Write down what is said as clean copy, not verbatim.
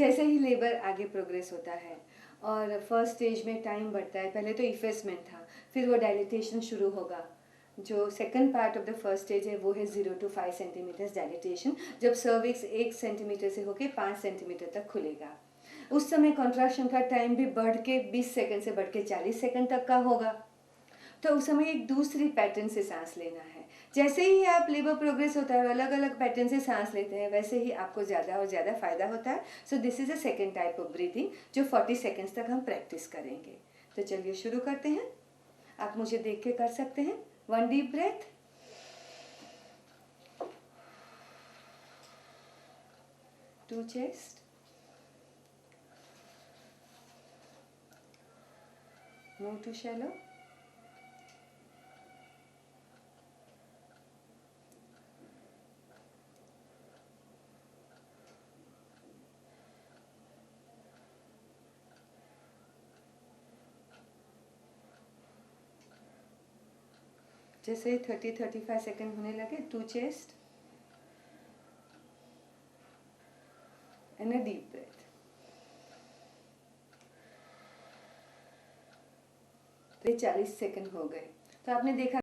जैसे ही लेबर आगे प्रोग्रेस होता है और फर्स्ट स्टेज में टाइम बढ़ता है, पहले तो इफेसमेंट था, फिर वो डायलिटेशन शुरू होगा। जो second part of the first stage है वो है 0 to 5 सेंटीमीटर्स डायलिटेशन, जब सर्विक्स 1 सेंटीमीटर से होकर 5 सेंटीमीटर तक खुलेगा। उस समय कॉन्ट्रैक्शन का टाइम भी बढ़ के 20 सेकंड से बढ़ के 40 सेकंड तक का होगा। तो उस समय एक दूसरी पैटर्न से सांस लेना है। जैसे ही आप लेबर प्रोग्रेस होता है, अलग अलग पैटर्न से सांस लेते हैं, वैसे ही आपको ज़्यादा और ज़्यादा फायदा होता है। So this is a second type of breathing जो 40 सेकेंड्स तक हम प्रैक्टिस करेंगे। तो चलिए शुरू करते हैं। आप मुझे देख के कर सकते हैं। 1 deep breath, 2 chest, move to shallow, जैसे 30-35 सेकेंड होने लगे, 2 chest and a deep breath. ये 40 सेकेंड हो गए। तो आपने देखा